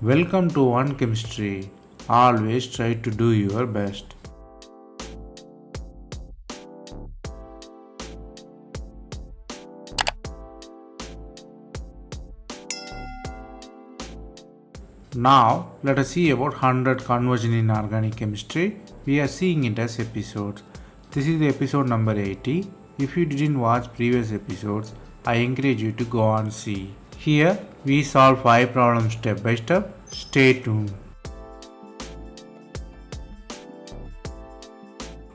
Welcome to One Chemistry. Always try to do your best. Now, let us see about 100 conversion in organic chemistry. We are seeing it as episodes. This is the episode number 80. If you didn't watch previous episodes, I encourage you to go and see. Here, we solve 5 problems step by step. Stay tuned.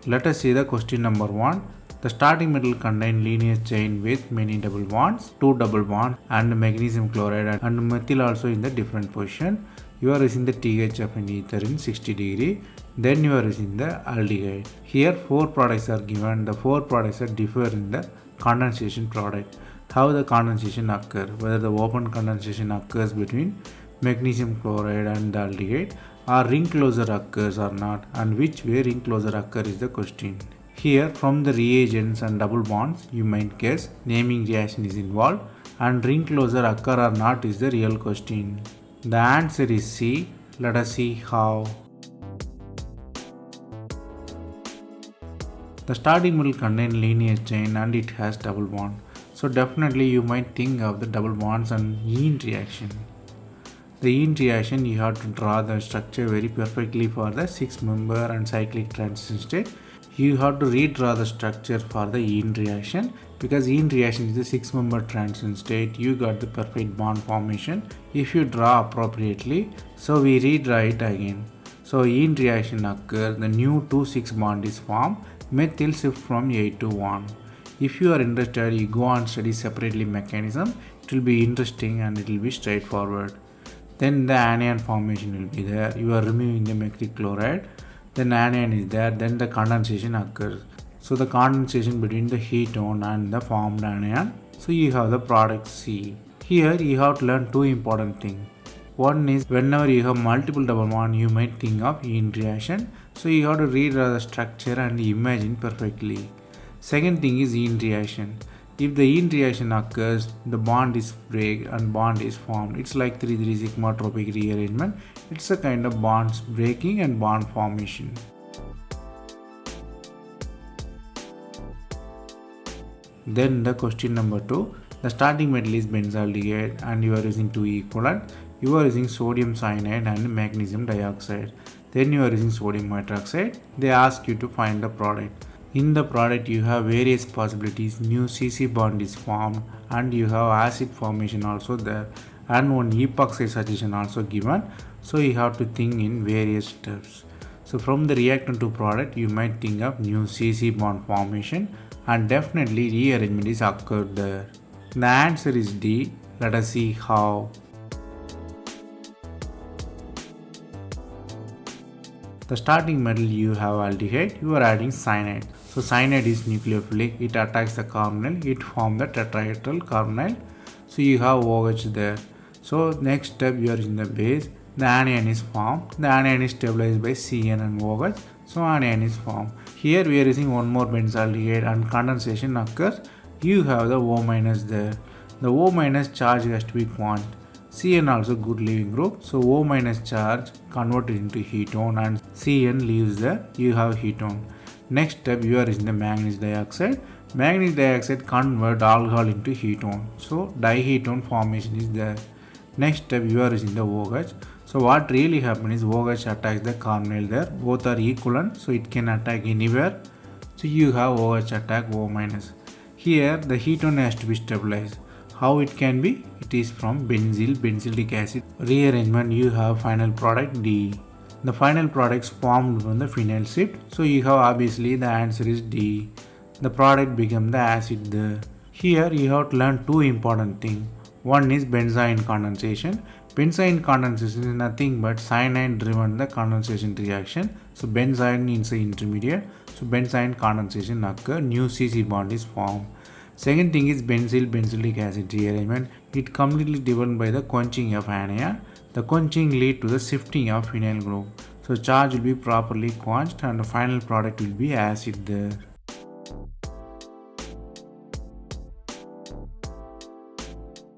Let us see the question number 1. The starting metal contains linear chain with many double bonds, 2 double bonds and magnesium chloride and methyl also in the different position. You are using the TH of an ether in 60 degree. Then you are using the aldehyde. Here 4 products are given. The 4 products are differ in the condensation product. How the condensation occur, whether the open condensation occurs between magnesium chloride and the aldehyde or ring closure occurs or not, and which way ring closure occur is the question. Here from the reagents and double bonds you might guess naming reaction is involved and ring closure occur or not is the real question. The answer is C. Let us see how. The starting metal contains linear chain and it has double bond. So definitely you might think of the double bonds and yin reaction. The yin reaction you have to draw the structure very perfectly for the 6-member and cyclic transition state. You have to redraw the structure for the yin reaction because yin reaction is a 6-member transition state. You got the perfect bond formation if you draw appropriately. So we redraw it again. So yin reaction occurs, the new 2,6 bond is formed, methyl shift from 8 to 1. If you are interested, you go and study separately mechanism. It will be interesting and it will be straightforward. Then the anion formation will be there. You are removing the mercury chloride. Then anion is there. Then the condensation occurs. So the condensation between the ketone and the formed anion. So you have the product C. Here you have to learn 2 important things. One is whenever you have multiple double bond, you might think of yin reaction. So you have to redraw the structure and imagine perfectly. Second thing is yin reaction. If the yin reaction occurs, the bond is break and bond is formed. It's like 3,3 sigma tropic rearrangement. It's a kind of bonds breaking and bond formation. Then the question number 2. The starting metal is benzaldehyde and you are using 2 equivalent. You are using sodium cyanide and magnesium dioxide. Then you are using sodium hydroxide. They ask you to find the product. In the product you have various possibilities. New CC bond is formed and you have acid formation also there and one epoxide suggestion also given. So you have to think in various steps. So from the reactant to product you might think of new CC bond formation and definitely rearrangement is occurred there. The answer is D. Let us see how. The starting metal you have aldehyde, you are adding cyanide. So cyanide is nucleophilic, it attacks the carbonyl, it forms the tetrahedral carbonyl. So you have OH there. So next step you are in the base, the anion is formed. The anion is stabilized by CN and OH. So anion is formed. Here we are using one more benzaldehyde and condensation occurs. You have the O minus there. The O minus charge has to be quant. Cn also good leaving group. So O minus charge converted into ketone and Cn leaves there. You have ketone. Next step you are using the manganese dioxide. Manganese dioxide convert alcohol into ketone. So diketone formation is there. Next step you are using the OH. So what really happens is OH attacks the carbonyl there. Both are equivalent so it can attack anywhere. So you have OH attack O minus. Here the ketone has to be stabilized. How it can be? It is from benzylic acid rearrangement. You have final product D. The final products formed from the phenyl shift. So you have obviously the answer is D. The product become the acid there. Here you have to learn 2 important things. One is benzyne condensation. Benzyne condensation is nothing but cyanide driven the condensation reaction. So benzyne is the intermediate. So benzyne condensation occur. New CC bond is formed. Second thing is benzylic acid rearrangement. It completely driven by the quenching of anion. The quenching lead to the shifting of phenyl group. So charge will be properly quenched and the final product will be acid there.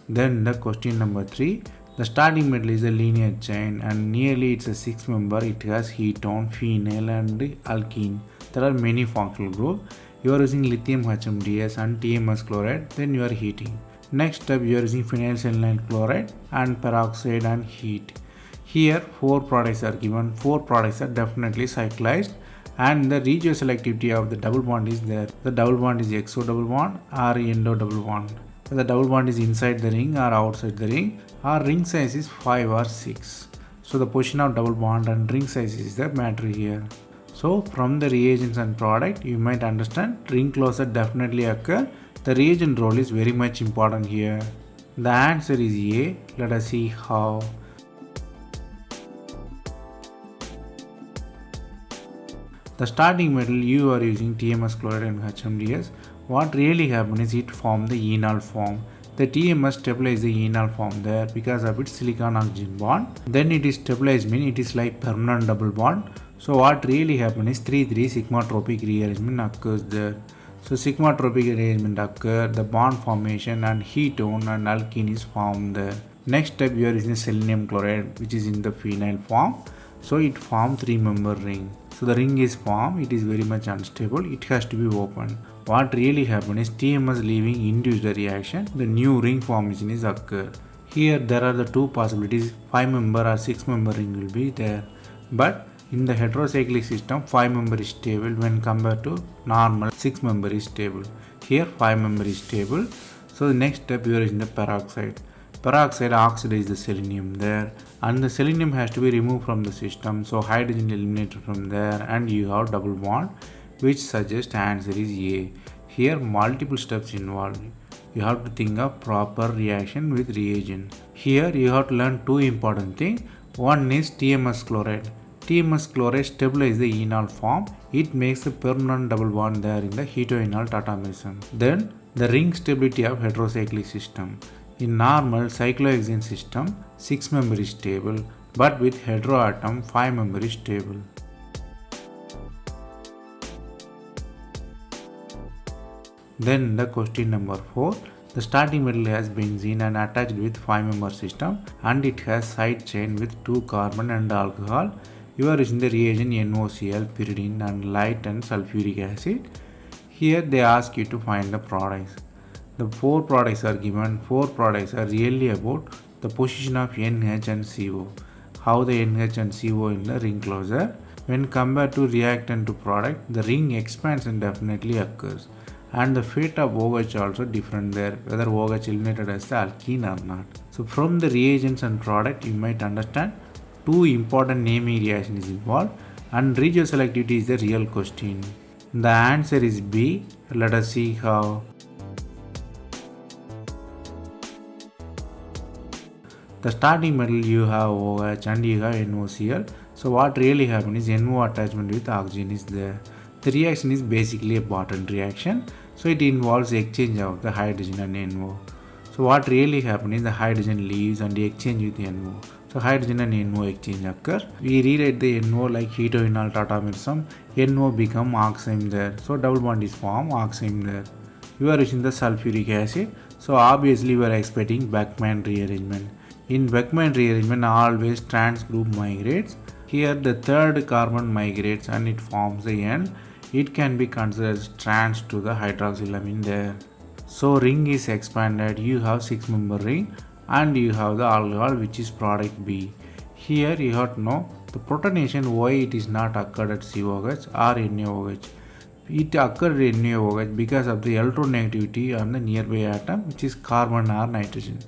Then the question number 3. The starting metal is a linear chain and nearly it's a 6 member. It has ketone, phenyl and alkene. There are many functional groups. You are using lithium HMDS and TMS chloride, then you are heating. Next step, you are using phenylselenide chloride and peroxide and heat. Here 4 products are given. 4 products are definitely cyclized and the regioselectivity of the double bond is there. The double bond is exo double bond or endo double bond. The double bond is inside the ring or outside the ring. Our ring size is 5 or 6. So the position of double bond and ring size is the matter here. So from the reagents and product you might understand ring closure definitely occur. The reagent role is very much important here. The answer is A. Let us see how. The starting metal you are using TMS chloride and HMDS. What really happens is it forms the enol form. The TMS stabilizes the enol form there because of its silicon oxygen bond. Then it is stabilized means it is like permanent double bond. So what really happens is 3,3 sigmatropic rearrangement occurs there. So sigmatropic rearrangement occurs, the bond formation and ketone and alkene is formed there. Next step you are using selenium chloride which is in the phenyl form. So it forms 3-member ring. So the ring is formed, it is very much unstable, it has to be opened. What really happens is TMS leaving induced a reaction, the new ring formation is occur. Here there are the two possibilities, 5-member or 6-member ring will be there. But in the heterocyclic system, 5-member is stable when compared to normal 6-member is stable. Here 5-member is stable. So the next step you are using the peroxide. Peroxide oxidizes the selenium there and the selenium has to be removed from the system. So hydrogen eliminated from there and you have double bond which suggests answer is A. Here multiple steps involved. You have to think of proper reaction with reagent. Here you have to learn two important things. One is TMS chloride. TMS chloride stabilizes the enol form. It makes a permanent double bond there in the hetoenol tautomers. Then the ring stability of heterocyclic system. In normal cyclohexane system, 6-member is stable, but with heteroatom, 5-member is stable. Then the question number 4. The starting metal has benzene and attached with 5-member system and it has side chain with 2 carbon and alcohol. You are using the reagent NOCl, pyridine and light and sulfuric acid. Here they ask you to find the products. The 4 products are given. 4 products are really about the position of NH and CO. How the NH and CO in the ring closure. When compared to reactant to product, the ring expansion definitely occurs. And the fate of OH also different there, whether OH eliminated as the alkene or not. So from the reagents and product, you might understand 2 important naming reactions is involved and regioselectivity is the real question. The answer is B. Let us see how. The starting metal you have OH and you have NOCl. So what really happens is NO attachment with oxygen is there. The reaction is basically a Barton reaction. So it involves exchange of the hydrogen and NO. So what really happens is the hydrogen leaves and exchange with NO. So hydrogen and NO exchange occur. We rewrite the NO like hetoenol tautomerism. NO become oxime there. So double bond is formed, oxime there. You are using the sulfuric acid. So obviously we are expecting Beckmann rearrangement. In Beckmann rearrangement, always trans group migrates. Here the third carbon migrates and it forms the end. It can be considered as trans to the hydroxylamine there. So ring is expanded. You have 6-member ring and you have the alcohol which is product B. Here you have to know the protonation why it is not occurred at COH or NaOH. It occurred in NaOH because of the electronegativity on the nearby atom which is carbon or nitrogen.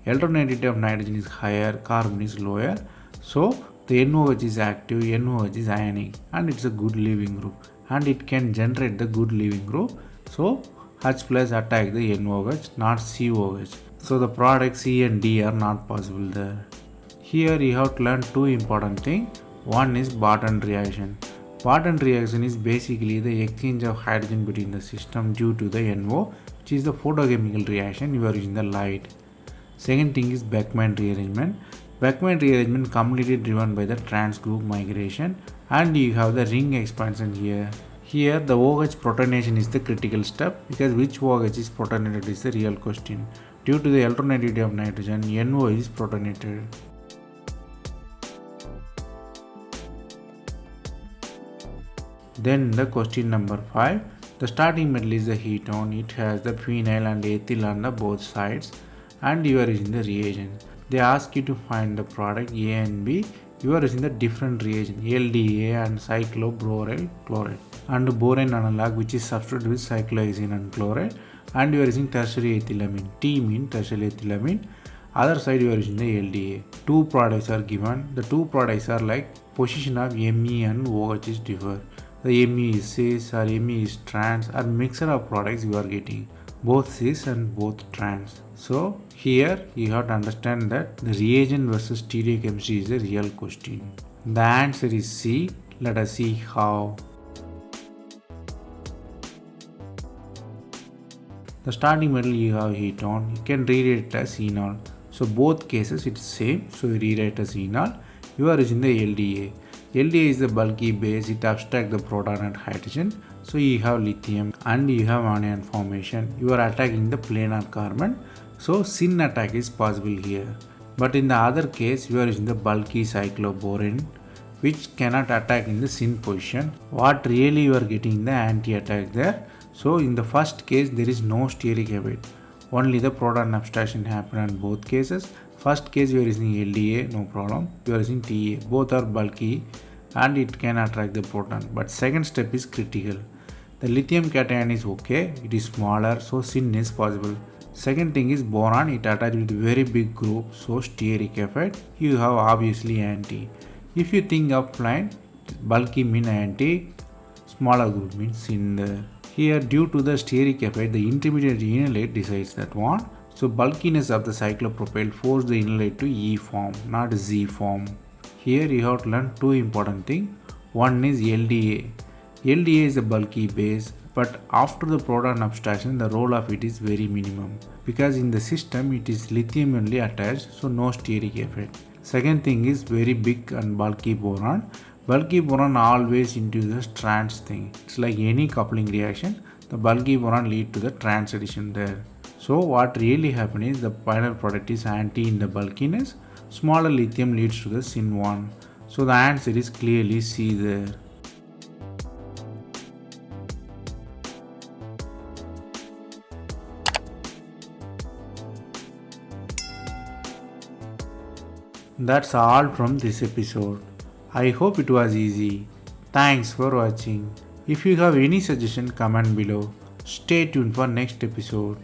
Electronegativity of nitrogen is higher, carbon is lower. So the NOH is active, NOH is ionic and it's a good leaving group and it can generate the good leaving group. So H plus attack the NOH, not COH. So the products C and D are not possible there. Here you have to learn 2 important things. One is Barton reaction. Barton reaction is basically the exchange of hydrogen between the system due to the NO, which is the photochemical reaction. You are using the light. Second thing is Beckmann rearrangement. Beckmann rearrangement completely driven by the trans group migration and you have the ring expansion here. Here the OH protonation is the critical step because which OH is protonated is the real question. Due to the electronegativity of nitrogen, NO is protonated. Then the question number 5. The starting metal is the ketone. It has the phenyl and ethyl on the both sides, and you are using the reagent. They ask you to find the product A and B. You are using the different reagent LDA and cyclobroryl chloride and boron analog, which is substituted with cyclohexene and chloride, and you are using tertiary ethylamine. T means tertiary ethylamine. Other side you are using the LDA. Two products are given. The two products are like position of Me and OH is differ. The Me is cis or Me is trans, or mixture of products you are getting both cis and both trans. So here you have to understand that the reagent versus stereochemistry is a real question. The answer is C. Let us see how. The starting metal you have ketone, you can rewrite it as enol. So both cases it's same, so you rewrite as enol. You are using the LDA. LDA is the bulky base, it abstracts the proton and hydrogen. So you have lithium and you have anion formation. You are attacking the planar carbon. So syn attack is possible here. But in the other case, you are using the bulky cycloborine, which cannot attack in the syn position. What really you are getting the anti-attack there. So in the first case, there is no steric effect. Only the proton abstraction happened in both cases. First case you are using LDA, no problem. You are using TA. Both are bulky and it can attract the proton. But second step is critical. The lithium cation is okay. It is smaller, so syn is possible. Second thing is boron. It attached with very big group, so steric effect. You have obviously anti. If you think of plain, bulky mean anti, smaller group means syn there. Here, due to the steric effect, the intermediate enolate decides that one. So bulkiness of the cyclopropyl force the enolate to E form, not Z form. Here you have to learn two important things. One is LDA. LDA is a bulky base, but after the proton abstraction, the role of it is very minimum. Because in the system, it is lithium only attached, so no steric effect. Second thing is very big and bulky boron. Bulky boron always into the trans thing. It's like any coupling reaction. The bulky boron lead to the trans addition there. So what really happens is the final product is anti in the bulkiness. Smaller lithium leads to the syn 1. So the answer is clearly C there. That's all from this episode. I hope it was easy. Thanks for watching. If you have any suggestion, comment below. Stay tuned for next episode.